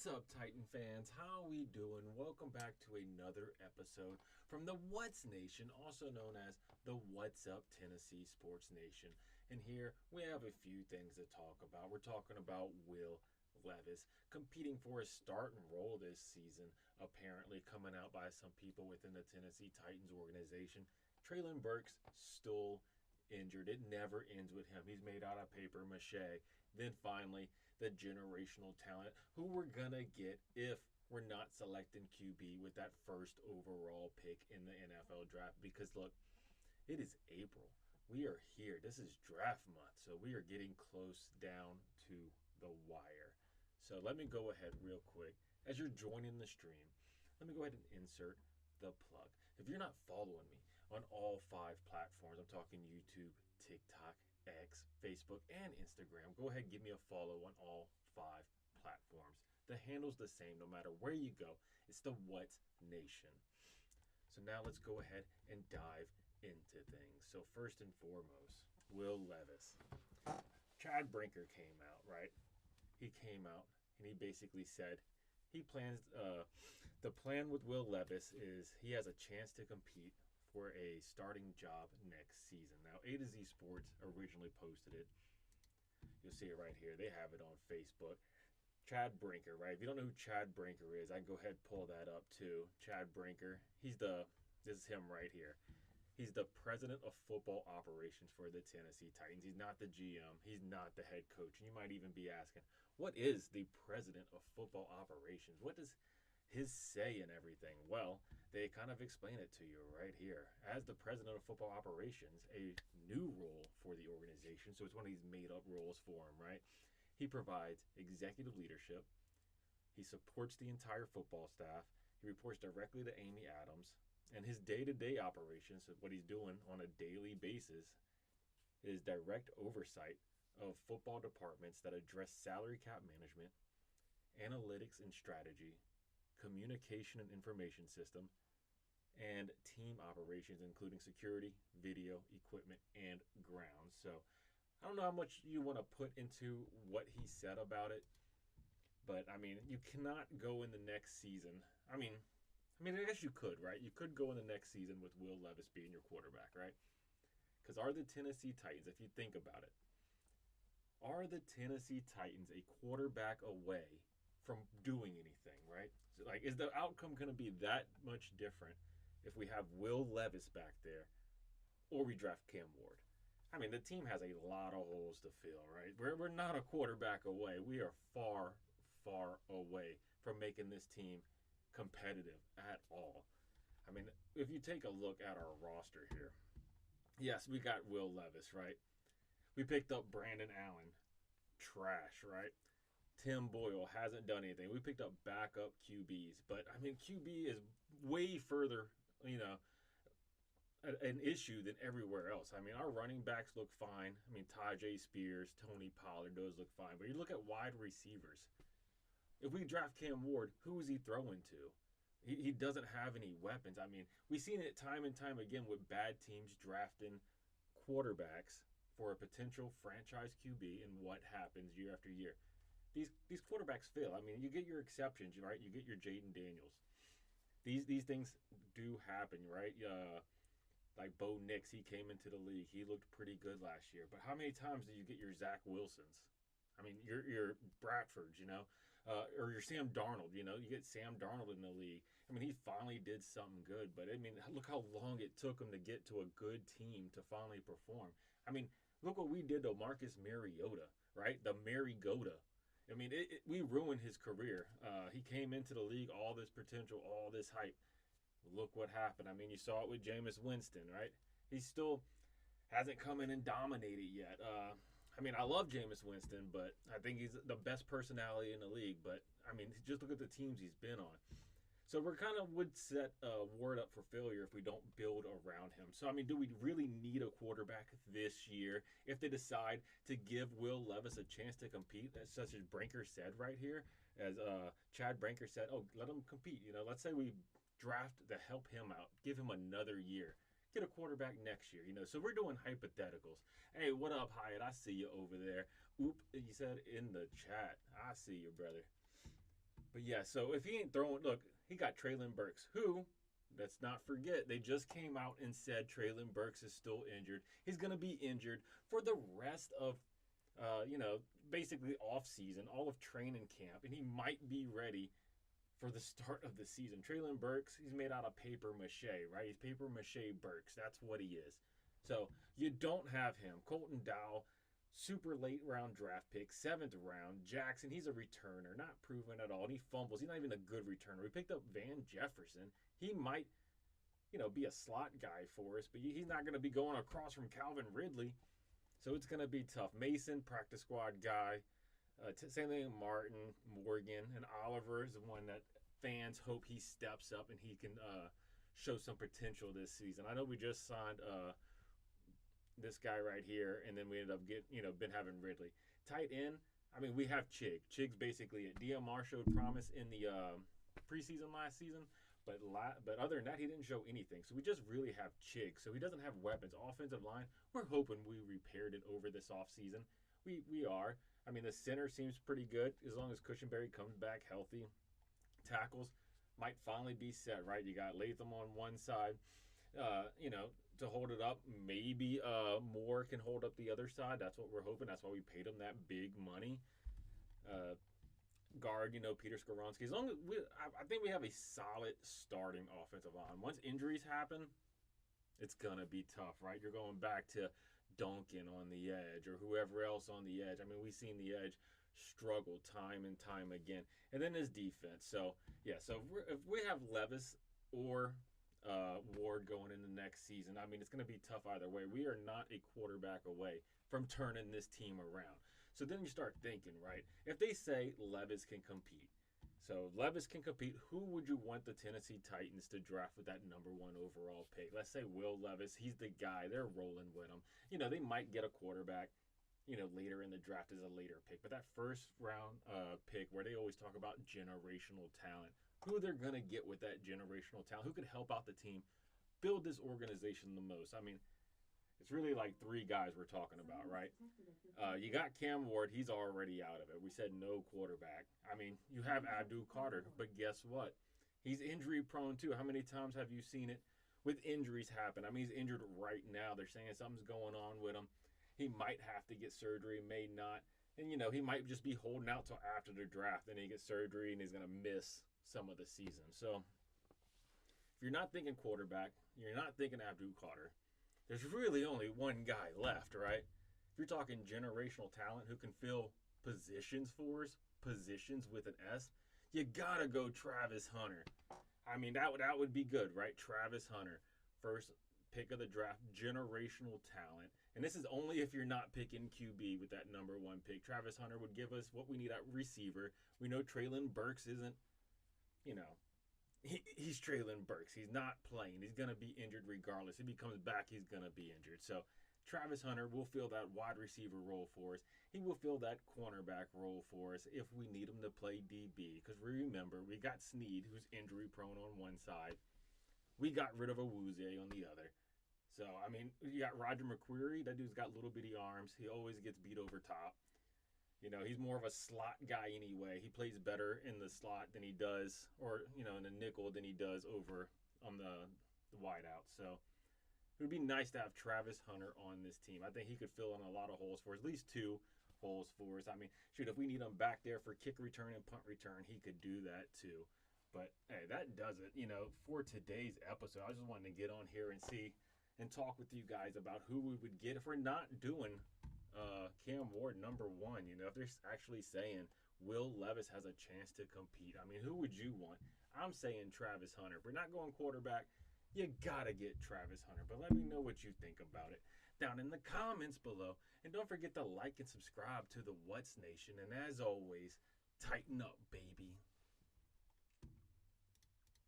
What's up, Titan fans? How we doing? Welcome back to another episode from the What's Nation, also known as the What's Up Tennessee Sports Nation. And here we have a few things to talk about. We're talking about Will Levis competing for a starting role this season, apparently coming out by some people within the Tennessee Titans organization. Traylon Burks still injured. It never ends with him. He's made out of paper mache. Then finally, the generational talent who we're going to get if we're not selecting QB with that first overall pick in the NFL draft. Because look, it is April. We are here. This is draft month. So we are getting close down to the wire. So let me go ahead real quick. As you're joining the stream, let me go ahead and insert the plug. If you're not following me on all 5 platforms, I'm talking YouTube, TikTok, X, Facebook, and Instagram, go ahead and give me a follow on all 5 platforms. The handle's the same no matter where you go. It's the What's Nation. So now let's go ahead and dive into things. So first and foremost, Will Levis. Chad Brinker came out, right? He came out and he basically said he plans the plan with Will Levis is he has a chance to compete for a starting job next season. Now, A to Z Sports originally posted it. You'll see it right here. They have it on Facebook. Chad Brinker, right? If you don't know who Chad Brinker is, I can go ahead and pull that up too. Chad Brinker. This is him right here. He's the president of football operations for the Tennessee Titans. He's not the GM. He's not the head coach. And you might even be asking, what is the president of football operations? What does his say in everything? Well, they kind of explain it to you right here. As the president of football operations, a new role for the organization. So it's one of these made up roles for him, right? He provides executive leadership. He supports the entire football staff. He reports directly to Amy Adams. And his day-to-day operations, what he's doing on a daily basis, is direct oversight of football departments that address salary cap management, analytics and strategy, communication and information system, and team operations, including security, video, equipment, and grounds. So I don't know how much you want to put into what he said about it, but, I mean, you cannot go in the next season. I guess you could, right? You could go in the next season with Will Levis being your quarterback, right? Because are the Tennessee Titans, if you think about it, are the Tennessee Titans a quarterback away from doing anything, right? So, is the outcome going to be that much different if we have Will Levis back there or we draft Cam Ward? I mean, the team has a lot of holes to fill, right? We're not a quarterback away. We are far, far away from making this team competitive at all. I mean, if you take a look at our roster here, yes, we got Will Levis, right? We picked up Brandon Allen, trash, right? Tim Boyle hasn't done anything. We picked up backup QBs, but I mean, QB is way further, an issue than everywhere else. I mean, our running backs look fine. I mean, Tajay Spears, Tony Pollard, those look fine. But you look at wide receivers. If we draft Cam Ward, who is he throwing to? He doesn't have any weapons. I mean, we've seen it time and time again with bad teams drafting quarterbacks for a potential franchise QB, and what happens year after year. These quarterbacks fail. I mean, you get your exceptions, right? You get your Jaden Daniels. These things do happen, right? Like Bo Nix, he came into the league. He looked pretty good last year. But how many times do you get your Zach Wilsons? I mean, your Bradfords, or your Sam Darnold, you get Sam Darnold in the league. I mean, he finally did something good, but I mean, look how long it took him to get to a good team to finally perform. I mean, look what we did to Marcus Mariota, right? The Marigoda. I mean, we ruined his career. He came into the league, all this potential, all this hype. Look what happened. I mean, you saw it with Jameis Winston, right? He still hasn't come in and dominated yet. I mean, I love Jameis Winston, but I think he's the best personality in the league. But, I mean, just look at the teams he's been on. So we're kind of would set Ward up for failure if we don't build around him. So, I mean, do we really need a quarterback this year if they decide to give Will Levis a chance to compete, such as Brinker said right here, as Chad Brinker said, let him compete. Let's say we draft to help him out, give him another year. Get a quarterback next year, So we're doing hypotheticals. Hey, what up, Hyatt? I see you over there. Oop, you said in the chat. I see you, brother. But But yeah, so if he ain't throwing, look, he got Traylon Burks, who, let's not forget, they just came out and said Traylon Burks is still injured. He's going to be injured for the rest of, basically off season, all of training camp, and he might be ready for the start of the season. Traylon Burks, he's made out of paper mache, right? He's paper mache Burks. That's what he is. So you don't have him. Colton Dow, super late round draft pick, seventh round. Jackson, he's a returner, not proven at all. And he fumbles. He's not even a good returner. We picked up Van Jefferson. He might, be a slot guy for us, but he's not going to be going across from Calvin Ridley. So it's going to be tough. Mason, practice squad guy. Same thing, Martin, Morgan, and Oliver is the one that fans hope he steps up and he can show some potential this season. I know we just signed this guy right here, and then we ended up been having Ridley. Tight end, I mean, we have Chig. Chig's basically it. DMR showed promise in the preseason last season, but other than that, he didn't show anything. So we just really have Chig. So he doesn't have weapons. Offensive line, we're hoping we repaired it over this offseason. We are. I mean, the center seems pretty good as long as Cushenberry comes back healthy. Tackles might finally be set, right? You got Latham on one side, to hold it up. Maybe Moore can hold up the other side. That's what we're hoping. That's why we paid him that big money. Guard, Peter Skoronski. As long as I think we have a solid starting offensive line. Once injuries happen, it's gonna be tough, right? You're going back to Duncan on the edge or whoever else on the edge. I mean, we've seen the edge struggle time and time again. And then his defense. So, yeah, so if we have Levis or Ward going into next season, I mean, it's going to be tough either way. We are not a quarterback away from turning this team around. So then you start thinking, right, if they say Levis can compete, so Levis can compete, who would you want the Tennessee Titans to draft with that number 1 overall pick? Let's say Will Levis. He's the guy. They're rolling with him. They might get a quarterback, later in the draft as a later pick. But that first round pick where they always talk about generational talent, who they're going to get with that generational talent, who could help out the team, build this organization the most. I mean, it's really like 3 guys we're talking about, right? You got Cam Ward. He's already out of it. We said no quarterback. I mean, you have Abdul Carter, but guess what? He's injury prone too. How many times have you seen it with injuries happen? I mean, he's injured right now. They're saying something's going on with him. He might have to get surgery, may not. And, he might just be holding out till after the draft. Then he gets surgery and he's going to miss some of the season. So if you're not thinking quarterback, you're not thinking Abdul Carter, there's really only one guy left, right? If you're talking generational talent who can fill positions for us, positions with an S, you gotta go Travis Hunter. I mean, that would be good, right? Travis Hunter, first pick of the draft, generational talent. And this is only if you're not picking QB with that number 1 pick. Travis Hunter would give us what we need at receiver. We know Traylon Burks isn't, he's Traylon Burks. He's not playing. He's going to be injured regardless. If he comes back, he's going to be injured. So Travis Hunter will fill that wide receiver role for us. He will fill that cornerback role for us if we need him to play DB. Because remember, we got Snead, who's injury prone on one side. We got rid of Awuzie on the other. So, I mean, you got Roger McQuarrie. That dude's got little bitty arms. He always gets beat over top. He's more of a slot guy anyway. He plays better in the slot than he does, or, in the nickel than he does over on the wideout. So it would be nice to have Travis Hunter on this team. I think he could fill in a lot of holes for us, at least 2 holes for us. I mean, shoot, if we need him back there for kick return and punt return, he could do that too. But, hey, that does it, for today's episode. I just wanted to get on here and see and talk with you guys about who we would get if we're not doing Cam Ward number 1. If they're actually saying Will Levis has a chance to compete, I mean, who would you want? I'm saying Travis Hunter. If we're not going quarterback, you gotta get Travis Hunter. But let me know what you think about it down in the comments below. And don't forget to like and subscribe to the What's Nation. And as always, tighten up, baby.